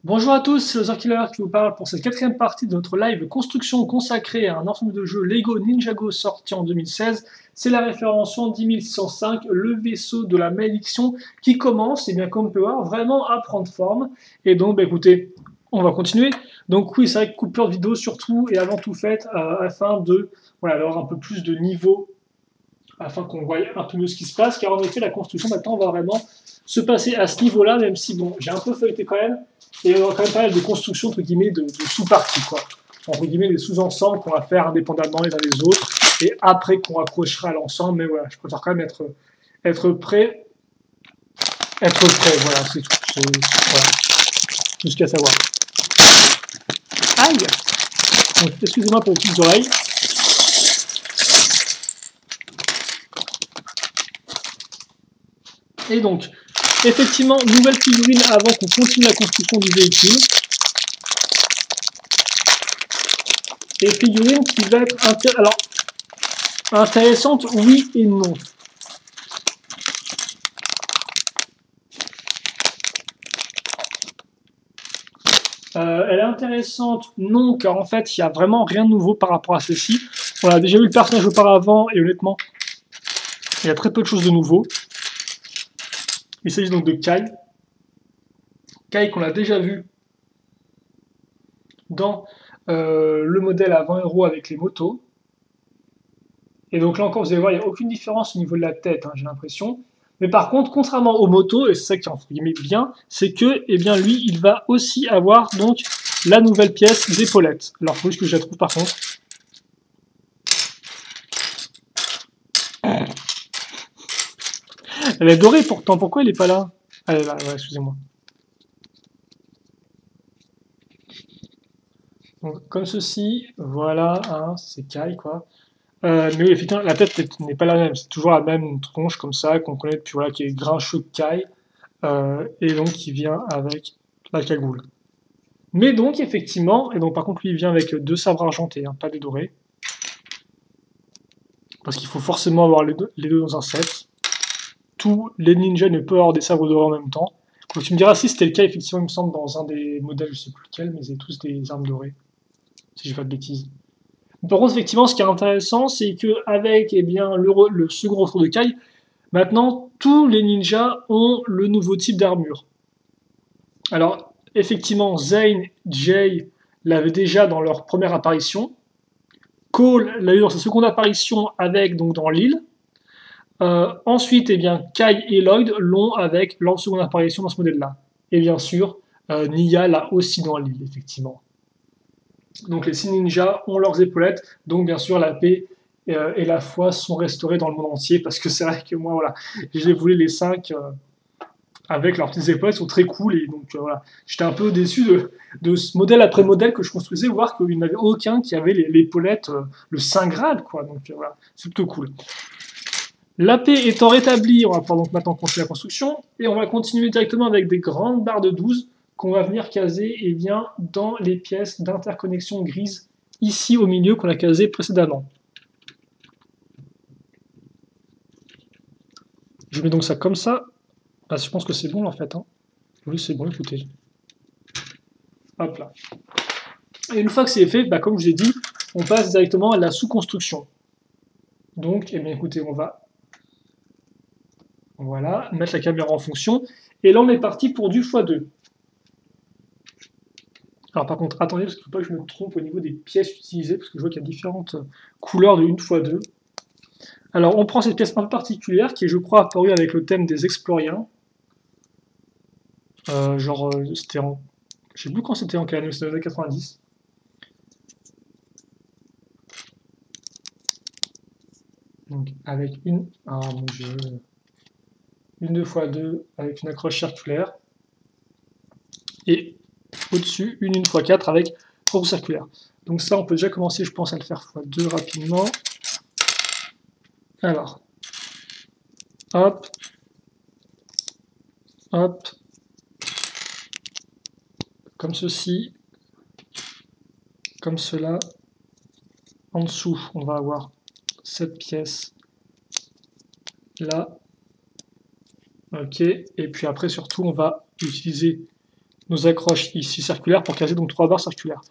Bonjour à tous, c'est le Killer qui vous parle pour cette quatrième partie de notre live construction consacrée à un ensemble de jeux Lego Ninjago sorti en 2016. C'est la référence 10605, le vaisseau de la malédiction qui commence, et bien comme on peut voir, vraiment à prendre forme. Et donc, bah, écoutez, on va continuer. Donc oui, c'est vrai que coupure de vidéo surtout et avant tout faite afin de voilà, avoir un peu plus de niveau afin qu'on voie un peu mieux ce qui se passe, car en effet, la construction maintenant va vraiment se passer à ce niveau-là, même si, bon, j'ai un peu feuilleté quand même, et il y aura quand même pas mal de construction, entre guillemets, de sous-parties, quoi. Entre guillemets, des sous-ensembles qu'on va faire indépendamment les uns des autres, et après qu'on raccrochera à l'ensemble, mais voilà, je préfère quand même être prêt, voilà, c'est tout, voilà, tout ce qu'il y a à savoir. Aïe. Donc, excusez-moi pour les petites oreilles. Et donc, effectivement, nouvelle figurine avant qu'on continue la construction du véhicule. Et figurine qui va être alors, intéressante, oui et non. Elle est intéressante, non, car en fait, il n'y a vraiment rien de nouveau par rapport à ceci. On a déjà vu le personnage auparavant, et honnêtement, il y a très peu de choses de nouveau. Il s'agit donc de Kai. Kai qu'on a déjà vu dans le modèle à 20 € avec les motos. Et donc là encore, vous allez voir, il n'y a aucune différence au niveau de la tête, hein, j'ai l'impression. Mais par contre, contrairement aux motos, et c'est ça qui est entre guillemets bien, c'est que, eh bien, lui, il va aussi avoir donc la nouvelle pièce d'épaulette. Alors, il faut juste que je la trouve par contre. Elle est dorée pourtant, pourquoi elle n'est pas là? Elle est là, ouais, excusez-moi. Donc, comme ceci, voilà, hein, c'est Kai, quoi. Mais oui, effectivement, la tête n'est pas la même, c'est toujours la même tronche comme ça, qu'on connaît depuis, voilà, qui est grincheux Kai, et donc qui vient avec la cagoule. Mais donc, effectivement, et donc par contre, lui, il vient avec deux sabres argentés, hein, pas des dorés. Parce qu'il faut forcément avoir les deux dans un set. Tous les ninjas ne peuvent avoir des sabres dorés en même temps. Donc tu me diras si c'était le cas, effectivement, il me semble, dans un des modèles, je sais plus lequel, mais ils avaient tous des armes dorées. Si je dis pas de bêtises. Par contre, effectivement, ce qui est intéressant, c'est qu'avec eh bien, le second retour de Kai, maintenant, tous les ninjas ont le nouveau type d'armure. Alors, effectivement, Zane, Jay l'avaient déjà dans leur première apparition. Cole l'a eu dans sa seconde apparition avec donc dans l'île. Ensuite, eh bien, Kai et Lloyd l'ont avec leur seconde apparition dans ce modèle-là. Et bien sûr, Nia l'a aussi dans l'île, effectivement. Donc les 6 ninjas ont leurs épaulettes, donc bien sûr la paix et la foi sont restaurées dans le monde entier, parce que c'est vrai que moi, voilà, j'ai voulu les 5 avec leurs petites épaulettes, sont très cool, et donc voilà, j'étais un peu déçu de ce modèle après modèle que je construisais, voir qu'il n'y en avait aucun qui avait l'épaulette, le Saint Graal, quoi, donc voilà, c'est plutôt cool. La paix étant rétablie, on va pouvoir donc maintenant continuer la construction, et on va continuer directement avec des grandes barres de 12 qu'on va venir caser eh bien, dans les pièces d'interconnexion grises, ici au milieu qu'on a casé précédemment. Je mets donc ça comme ça. Ah, je pense que c'est bon en fait. Hein. Oui, c'est bon, écoutez. Hop là. Et une fois que c'est fait, bah, comme je vous ai dit, on passe directement à la sous-construction. Donc, eh bien, écoutez, on va voilà, mettre la caméra en fonction. Et là, on est parti pour du x2. Alors par contre, attendez, parce qu'il ne faut pas que je me trompe au niveau des pièces utilisées, parce que je vois qu'il y a différentes couleurs de 1x2. Alors on prend cette pièce un peu particulière, qui est je crois apparue avec le thème des Exploriens. C'était en... Je sais plus quand c'était en quelle année, c'était dans les années 90. Donc avec une... Ah mon dieu... Une 2x2 avec une accroche circulaire. Et au-dessus, une 1x4 avec roue circulaire. Donc ça, on peut déjà commencer, je pense, à le faire x2 rapidement. Alors, hop, hop, comme ceci, comme cela. En dessous, on va avoir cette pièce là. Ok, et puis après, surtout, on va utiliser nos accroches ici circulaires pour caser donc 3 barres circulaires.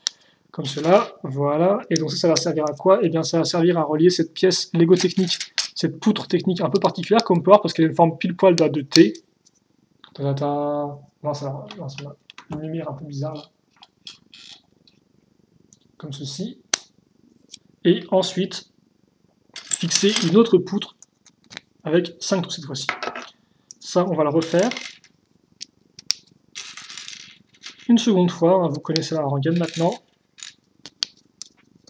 Comme cela, voilà. Et donc ça va servir à quoi? Eh bien ça va servir à relier cette pièce Lego technique, cette poutre technique un peu particulière qu'on peut voir parce qu'elle a une forme pile poil de T. Non, ça une lumière un peu bizarre là. Comme ceci. Et ensuite, fixer une autre poutre avec 5 trous cette fois-ci. Ça, on va le refaire. Une seconde fois, vous connaissez la rengaine maintenant.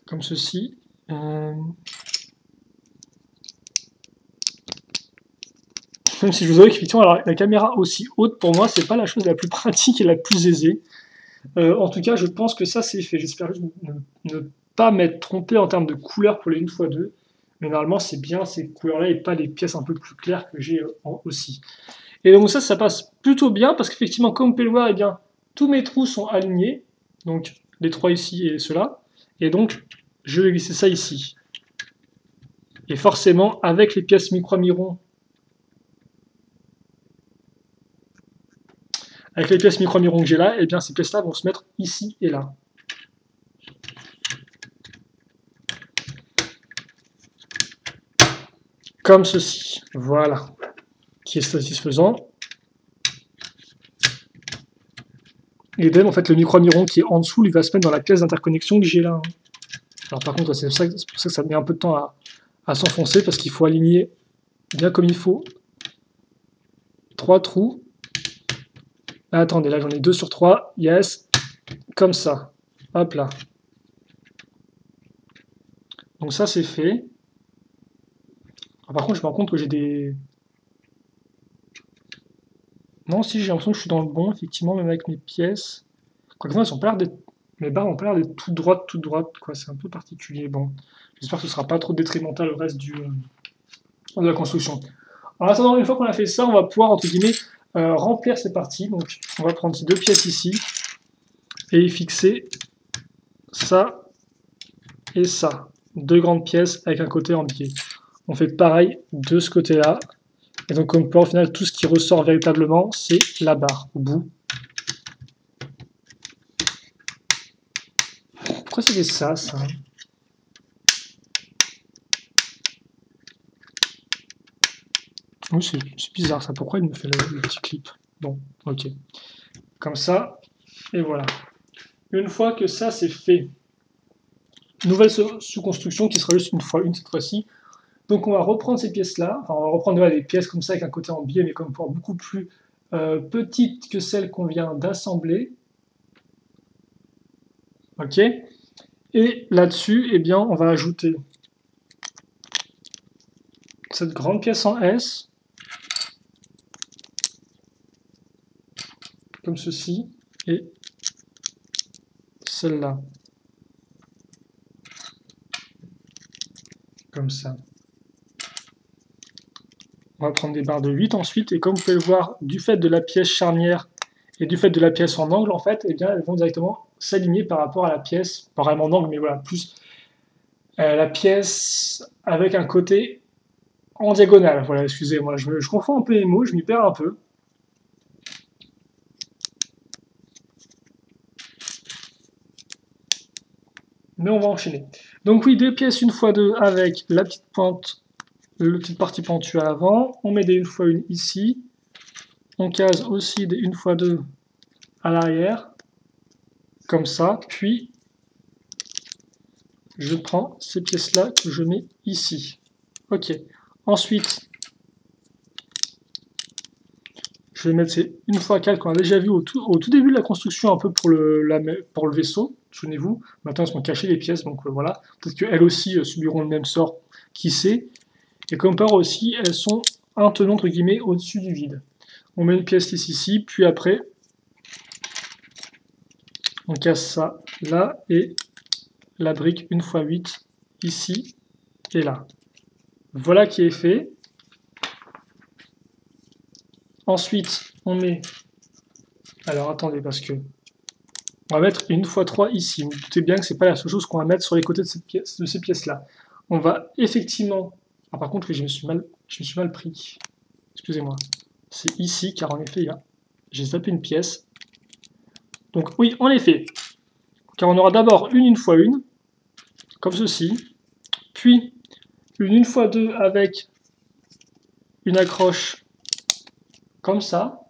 Comme ceci. Même si je vous avoue qu'effectivement, la caméra aussi haute, pour moi, c'est pas la chose la plus pratique et la plus aisée. En tout cas, je pense que ça, c'est fait. J'espère juste ne pas m'être trompé en termes de couleurs pour les 1x2. Mais normalement, c'est bien ces couleurs-là et pas les pièces un peu plus claires que j'ai aussi. Et donc ça passe plutôt bien parce qu'effectivement, comme vous pouvez le voir, eh bien, tous mes trous sont alignés. Donc, les 3 ici et ceux-là. Et donc, je vais glisser ça ici. Et forcément, avec les pièces micro-mirons, que j'ai là, eh bien, ces pièces-là vont se mettre ici et là. Comme ceci. Voilà. Qui est satisfaisant. Et idem, en fait, le micro-miron qui est en dessous, il va se mettre dans la pièce d'interconnexion que j'ai là. Alors par contre, c'est pour ça que ça met un peu de temps à s'enfoncer, parce qu'il faut aligner bien comme il faut. 3 trous. Ah, attendez, là j'en ai 2 sur 3. Yes. Comme ça. Hop là. Donc ça c'est fait. Alors, par contre, je me rends compte que j'ai des... Non, si j'ai l'impression que je suis dans le bon, effectivement, même avec mes pièces. Quoique, elles ont pas l'air d'être... Mes barres ont pas l'air d'être toutes droites, quoi. C'est un peu particulier. Bon, j'espère que ce sera pas trop détrimental au reste de la construction. En attendant, une fois qu'on a fait ça, on va pouvoir, entre guillemets, remplir ces parties. Donc, on va prendre ces 2 pièces ici et y fixer ça et ça. 2 grandes pièces avec un côté en biais. On fait pareil de ce côté-là. Et donc, on peut, au final, tout ce qui ressort véritablement, c'est la barre au bout. Pourquoi c'était ça Oui, c'est bizarre ça. Pourquoi il me fait le petit clip? Bon, ok. Comme ça, et voilà. Une fois que ça c'est fait, nouvelle sous-construction qui sera juste une cette fois-ci. Donc on va reprendre ces pièces-là. Enfin, on va reprendre des pièces comme ça avec un côté en biais, mais comme pour beaucoup plus petites que celles qu'on vient d'assembler. Ok. Et là-dessus, eh bien, on va ajouter cette grande pièce en S, comme ceci, et celle-là, comme ça. On va prendre des barres de 8 ensuite, et comme vous pouvez le voir, du fait de la pièce charnière et du fait de la pièce en angle, en fait, eh bien, elles vont directement s'aligner par rapport à la pièce, pas vraiment en angle, mais voilà, plus la pièce avec un côté en diagonale. Voilà, excusez-moi, je confonds un peu les mots, je m'y perds un peu. Mais on va enchaîner. Donc oui, 2 pièces 1x2 avec la petite pointe, la petite partie pentue à l'avant. On met des 1x1 ici. On case aussi des 1x2 à l'arrière, comme ça. Puis, je prends ces pièces-là que je mets ici. Ok. Ensuite, je vais mettre ces 1x4 qu'on a déjà vu au tout début de la construction, un peu pour le vaisseau. Souvenez-vous, maintenant elles sont cachées les pièces, donc voilà. Peut-être qu'elles aussi subiront le même sort, qui sait. Et comme par aussi, elles sont un tenant entre guillemets au-dessus du vide. On met une pièce ici, puis après, on casse ça là, et la brique 1x8 ici et là. Voilà qui est fait. Ensuite, on met... Alors attendez, parce que... On va mettre une 1x3 ici. Vous vous doutez bien que ce n'est pas la seule chose qu'on va mettre sur les côtés de ces pièces-là. On va effectivement... Ah, par contre, oui, je me suis mal pris. Excusez-moi. C'est ici, car en effet, j'ai zappé une pièce. Donc oui, en effet, car on aura d'abord une fois une, comme ceci, puis une fois deux avec une accroche comme ça.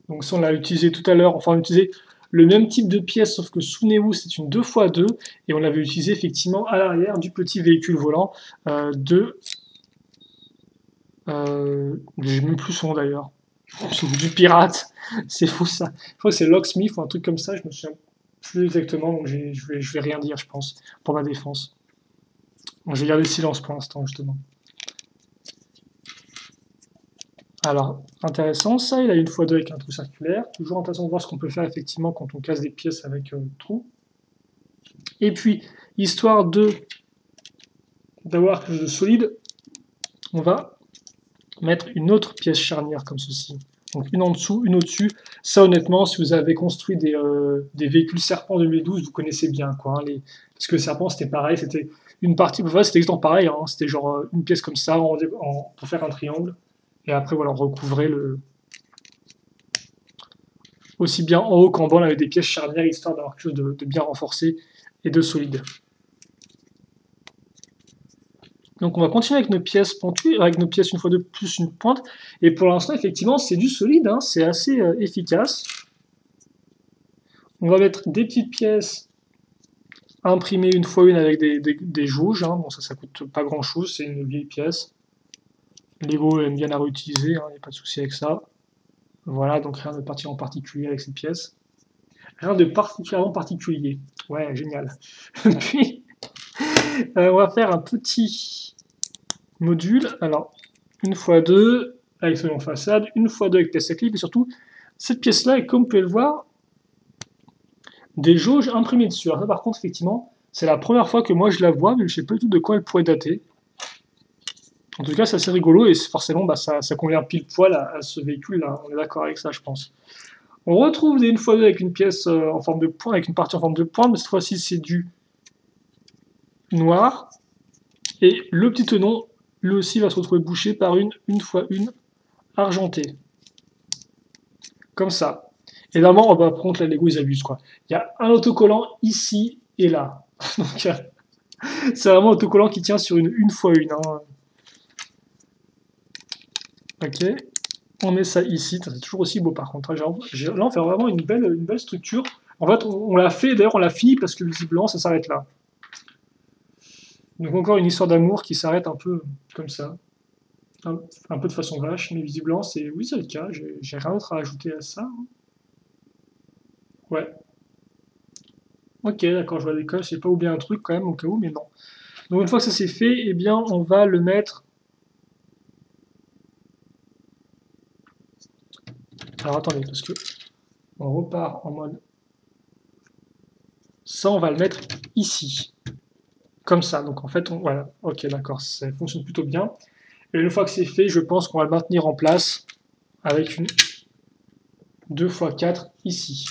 Donc ça, on l'a utilisé tout à l'heure, enfin on a utilisé le même type de pièce, sauf que souvenez-vous, c'est une 2x2, et on l'avait utilisé effectivement à l'arrière du petit véhicule volant j'ai même plus son d'ailleurs, du pirate, c'est fou ça. Je crois que c'est Locksmith ou un truc comme ça, je me souviens plus exactement, donc je vais rien dire, je pense, pour ma défense. Bon, je vais garder le silence pour l'instant, justement. Alors, intéressant, ça, il a une fois deux avec un trou circulaire. Toujours intéressant de voir ce qu'on peut faire effectivement quand on casse des pièces avec trou. Et puis, histoire d'avoir quelque chose de solide, on va mettre une autre pièce charnière comme ceci. Donc une en dessous, une au-dessus. Ça, honnêtement, si vous avez construit des véhicules Serpent 2012, vous connaissez bien, quoi. Hein, parce que Serpent, c'était pareil, c'était une partie, enfin, c'était exactement pareil, hein, c'était genre une pièce comme ça pour faire un triangle. Et après, voilà, on recouvrait aussi bien en haut qu'en bas, on avait des pièces charnières, histoire d'avoir quelque chose de bien renforcé et de solide. Donc on va continuer avec nos pièces pentues, avec nos pièces une fois de plus une pointe. Et pour l'instant, effectivement, c'est du solide, hein, c'est assez efficace. On va mettre des petites pièces imprimées une fois une avec des jauges. Hein. Bon, ça coûte pas grand chose, c'est une vieille pièce. Lego aime bien la réutiliser, il n'y a pas de souci avec ça. Voilà, donc rien de particulièrement particulier avec cette pièce. Rien de particulièrement particulier. Ouais, génial. Puis, on va faire un petit module. Alors, une fois deux avec selon façade, une fois deux avec pièce à clip, et surtout, cette pièce-là est, comme vous pouvez le voir, des jauges imprimées dessus. Alors ça, par contre, effectivement, c'est la première fois que moi je la vois, mais je ne sais pas du tout de quoi elle pourrait dater. En tout cas, c'est assez rigolo, et forcément, bah, ça convient pile poil à ce véhicule-là. On est d'accord avec ça, je pense. On retrouve des 1x2 avec une pièce en forme de pointe, avec une partie en forme de pointe, mais cette fois-ci, c'est du noir. Et le petit tenon, lui aussi, va se retrouver bouché par une 1x1 argentée. Comme ça. Et normalement, par contre, la Lego, ils abusent, quoi. Il y a un autocollant ici et là. Donc, c'est vraiment un autocollant qui tient sur une 1x1. Hein. Ok. On met ça ici. C'est toujours aussi beau, par contre. Là, on fait vraiment une belle structure. En fait, on l'a fait, d'ailleurs, on l'a fini parce que visiblement, ça s'arrête là. Donc, encore une histoire d'amour qui s'arrête un peu comme ça. Un peu de façon vache, mais visiblement, c'est le cas. J'ai rien d'autre à ajouter à ça. Ouais. Ok, d'accord, je vois l'école, je sais pas oublié un truc quand même au cas où, mais non. Donc une fois que ça c'est fait, eh bien on va le mettre. Alors attendez, parce que on repart en mode. Ça, on va le mettre ici. Comme ça. Donc en fait, voilà. Ok, d'accord, ça fonctionne plutôt bien. Et une fois que c'est fait, je pense qu'on va le maintenir en place avec une 2x4 ici.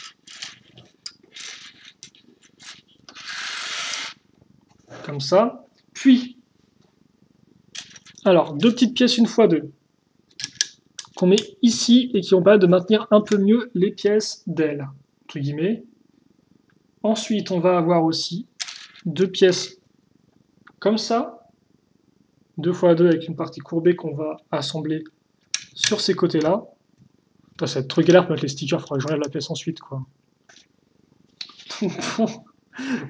Comme ça. Puis, alors, deux petites pièces 1x2 qu'on met ici et qui vont permettre de maintenir un peu mieux les pièces d'aile, entre guillemets. Ensuite, on va avoir aussi deux pièces comme ça, 2x2 avec une partie courbée qu'on va assembler sur ces côtés-là. Ça va être trop galère pour mettre les stickers, il faudra que j'enlève la pièce ensuite, quoi.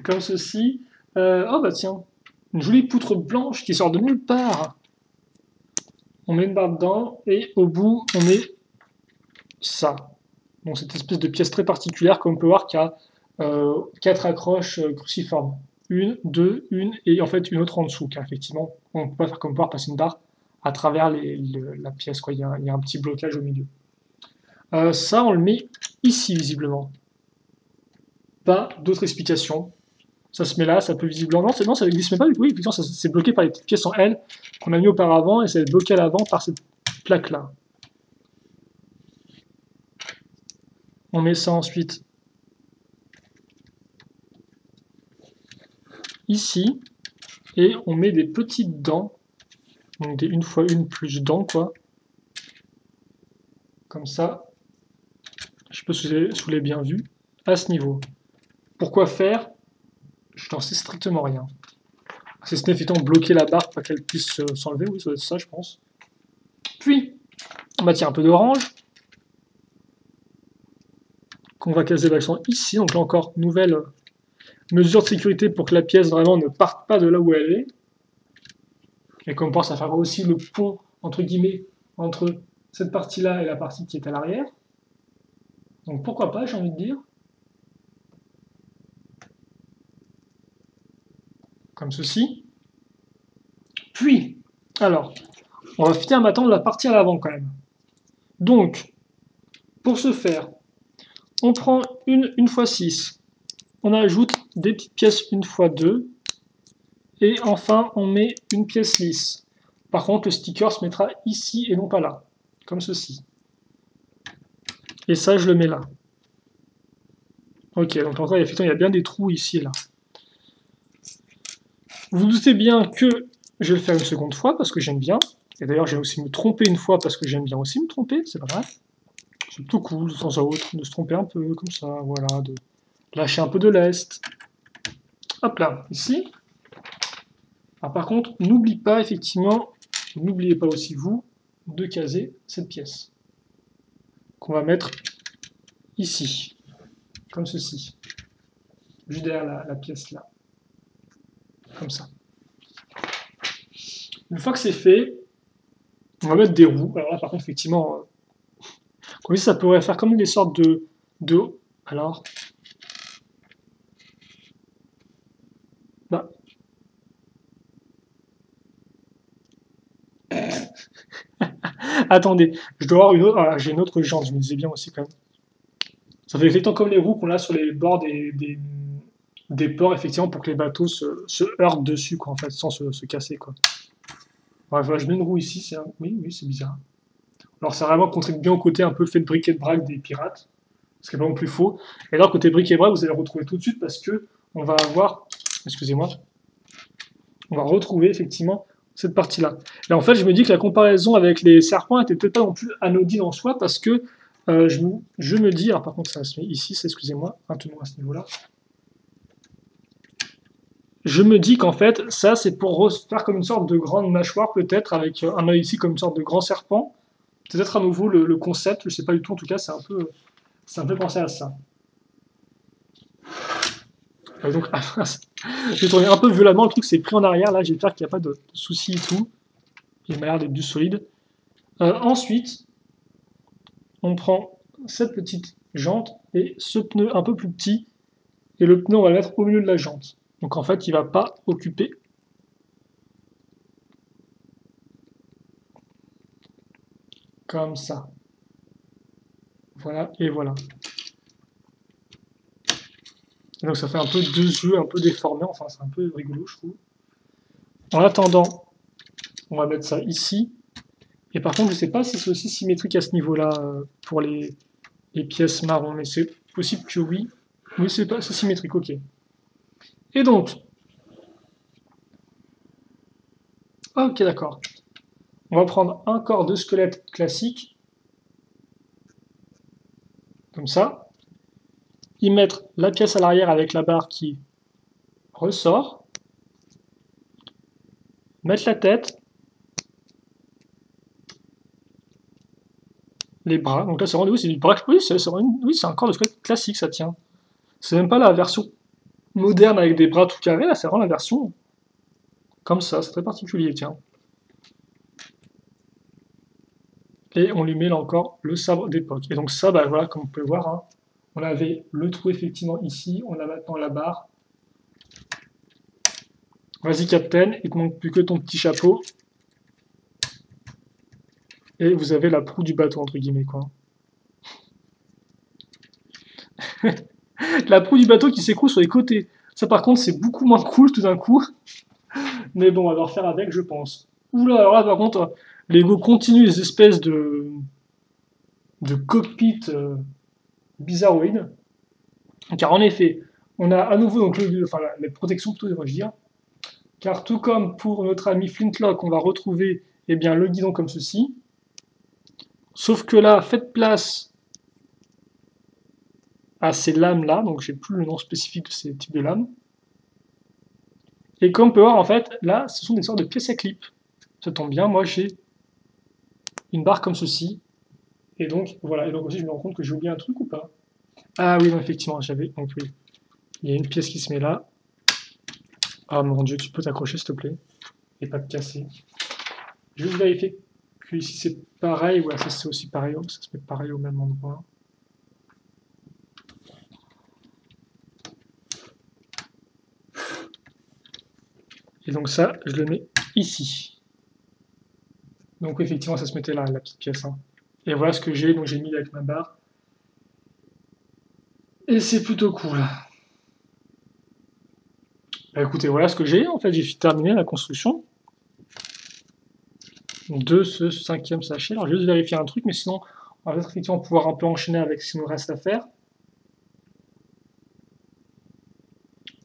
Comme ceci. Oh bah tiens, une jolie poutre blanche qui sort de nulle part. On met une barre dedans et au bout, on met ça. Donc cette espèce de pièce très particulière, comme on peut voir, qui a 4 accroches cruciformes. Une, deux, une, et en fait une autre en dessous, car effectivement, on ne peut pas faire comme pouvoir passer une barre à travers la pièce, quoi. Il y a un petit blocage au milieu. Ça, on le met ici, visiblement. Pas d'autre explication. Ça se met là, ça peut visiblement... Non, ça ne glisse même pas du tout. Oui, effectivement, c'est bloqué par les petites pièces en L qu'on a mis auparavant, et ça va être bloqué à l'avant par cette plaque-là. On met ça ensuite ici, et on met des petites dents, donc des 1x1 plus dents, quoi. Comme ça. Je sais pas si vous l'avez bien vu. à ce niveau. Pourquoi faire? Je n'en sais strictement rien. C'est ce effectivement bloquer la barre pour pas qu'elle puisse s'enlever, oui, ça doit être ça, je pense. Puis, on va tirer un peu d'orange, qu'on va caser l'accent ici. Donc là encore, nouvelle mesure de sécurité pour que la pièce vraiment ne parte pas de là où elle est. Et qu'on pense à faire aussi le pont, entre guillemets, entre cette partie-là et la partie qui est à l'arrière. Donc pourquoi pas, j'ai envie de dire. Comme ceci. Puis, alors, on va finir maintenant la partie à l'avant quand même. Donc, pour ce faire, on prend une x6, on ajoute des petites pièces une x 2, et enfin on met une pièce lisse. Par contre, le sticker se mettra ici et non pas là, comme ceci. Et ça, je le mets là. Ok, donc encore, effectivement, il y a bien des trous ici et là. Vous vous doutez bien que je vais le faire une seconde fois parce que j'aime bien. Et d'ailleurs, j'ai aussi me tromper une fois parce que j'aime bien aussi me tromper, c'est pas grave. C'est plutôt cool, de temps à autre, de se tromper un peu, comme ça, voilà, de lâcher un peu de lest. Hop là, ici. Alors par contre, n'oublie pas, effectivement, n'oubliez pas aussi vous, de caser cette pièce. Qu'on va mettre ici, comme ceci. Juste derrière la pièce là. Comme ça. Une fois que c'est fait, on va mettre des roues. Alors là, par contre, effectivement, comme ça pourrait faire comme des sortes de... Alors... Bah... Attendez, je dois avoir une autre... Ah, j'ai une autre jante, je me disais bien aussi quand même. Ça fait effectivement comme les roues qu'on a sur les bords des ports, effectivement, pour que les bateaux se heurtent dessus, quoi, en fait, sans se casser, quoi. Bref, voilà, je mets une roue ici, c'est un... Oui, c'est bizarre. Alors, ça vraiment contribue bien au côté un peu fait de bric et de brac des pirates, ce qui est vraiment plus faux. Et alors, côté bric et brac, vous allez le retrouver tout de suite parce que on va avoir... Excusez-moi. On va retrouver, effectivement, cette partie-là. Et en fait, je me dis que la comparaison avec les serpents était peut-être pas non plus anodine en soi parce que je me dis... Alors, par contre, ça se met ici, excusez-moi, un peu moins à ce niveau-là. Je me dis qu'en fait, ça, c'est pour faire comme une sorte de grande mâchoire, peut-être, avec un œil ici comme une sorte de grand serpent. Peut-être à nouveau le concept, je ne sais pas du tout, en tout cas, c'est un peu pensé à ça. Et donc, j'ai tourné un peu violemment, le truc s'est pris en arrière, là, j'espère qu'il n'y a pas de soucis et tout. Il m'a l'air d'être du solide. Ensuite, on prend cette petite jante et ce pneu un peu plus petit, et le pneu, on va le mettre au milieu de la jante. Donc en fait, il ne va pas occuper. Comme ça. Voilà, et voilà. Et donc ça fait un peu deux yeux un peu déformés, enfin c'est un peu rigolo, je trouve. En attendant, on va mettre ça ici. Et par contre, je ne sais pas si c'est aussi symétrique à ce niveau-là pour les pièces marron, mais c'est possible que oui. Oui, c'est symétrique, ok. Et donc, ok, d'accord. On va prendre un corps de squelette classique, comme ça, y mettre la pièce à l'arrière avec la barre qui ressort, mettre la tête, les bras, donc là c'est vraiment, oui, c'est du bras, oui, c'est un corps de squelette classique, ça tient. C'est même pas la version moderne avec des bras tout carrés, là c'est vraiment la version comme ça, c'est très particulier, tiens. Et on lui met là encore le sabre d'époque. Et donc ça, bah voilà, comme vous pouvez voir, hein, on avait le trou effectivement ici, on a maintenant la barre. Vas-y Captain, il te manque plus que ton petit chapeau. Et vous avez la proue du bateau, entre guillemets, quoi. La proue du bateau qui s'écroule sur les côtés. Ça par contre c'est beaucoup moins cool tout d'un coup. Mais bon, on va devoir faire avec, je pense. Oula, alors là par contre, Lego continue les espèces de cockpit bizarroïdes. Car en effet, on a à nouveau donc les protections plutôt, devrais-je dire. Car tout comme pour notre ami Flintlock, on va retrouver eh bien, le guidon comme ceci. Sauf que là, faites place à ces lames-là, donc j'ai plus le nom spécifique de ces types de lames. Et comme on peut voir, en fait, là, ce sont des sortes de pièces à clip. Ça tombe bien, moi j'ai une barre comme ceci. Et donc, voilà. Et donc aussi, je me rends compte que j'ai oublié un truc ou pas? Ah oui, non, effectivement, j'avais. Donc oui, il y a une pièce qui se met là. Ah mon dieu, tu peux t'accrocher s'il te plaît. Et pas te casser. Juste vérifier que ici c'est pareil. Ouais, ça c'est aussi pareil. Ça se met pareil au même endroit. Et donc ça, je le mets ici. Donc effectivement, ça se mettait là, la petite pièce. Hein. Et voilà ce que j'ai. Donc j'ai mis avec ma barre. Et c'est plutôt cool. Bah écoutez, voilà ce que j'ai. En fait, j'ai terminé la construction de ce 5e sachet. Alors, je vais juste vérifier un truc, mais sinon, on va peut-être effectivement pouvoir un peu enchaîner avec ce qu'il nous reste à faire.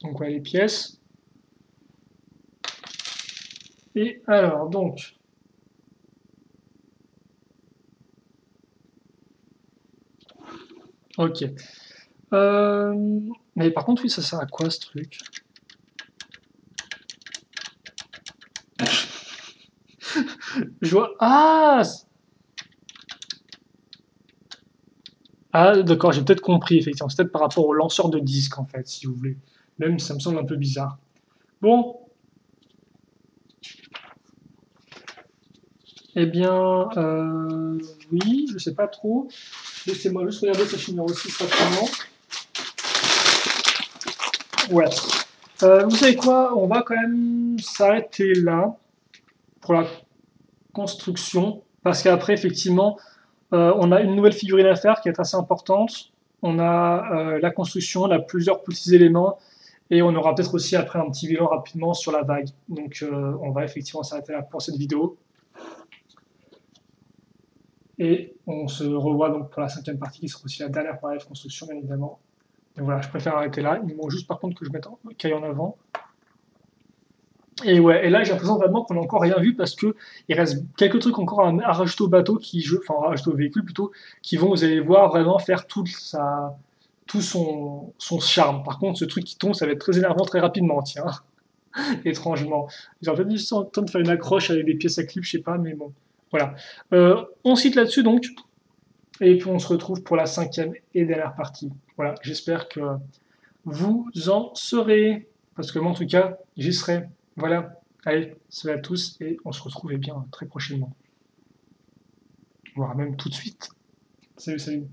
Donc, voilà les pièces. Et alors, donc. Ok. Mais par contre, oui, ça sert à quoi ce truc? Je vois. Ah! Ah, d'accord, j'ai peut-être compris, effectivement. C'est peut-être par rapport au lanceur de disque, en fait, si vous voulez. Même si ça me semble un peu bizarre. Bon. Eh bien, oui, je sais pas trop. Laissez-moi juste regarder ce numéro 6 rapidement. Ouais. Vous savez quoi? On va quand même s'arrêter là pour la construction. Parce qu'après, effectivement, on a une nouvelle figurine à faire qui est assez importante. On a la construction, on a plusieurs petits éléments. Et on aura peut-être aussi après un petit bilan rapidement sur la vague. Donc on va effectivement s'arrêter là pour cette vidéo. Et on se revoit donc pour la 5e partie qui sera aussi la dernière pour la construction, bien évidemment. Donc voilà, je préfère arrêter là. Il me manque juste par contre que je mette caille en avant. Et ouais, et là j'ai l'impression vraiment qu'on n'a encore rien vu parce que il reste quelques trucs encore à rajouter au bateau enfin à rajouter au véhicule plutôt, qui vont, vous allez voir, vraiment faire tout son charme. Par contre, ce truc qui tombe, ça va être très énervant très rapidement, tiens, étrangement. J'aurais peut-être juste le temps de faire une accroche avec des pièces à clip, je sais pas, mais bon. Voilà. On cite là-dessus donc, et puis on se retrouve pour la 5e et dernière partie. Voilà, j'espère que vous en serez, parce que moi en tout cas, j'y serai. Voilà, allez, salut à tous, et on se retrouve eh bien très prochainement, voire même tout de suite. Salut, salut.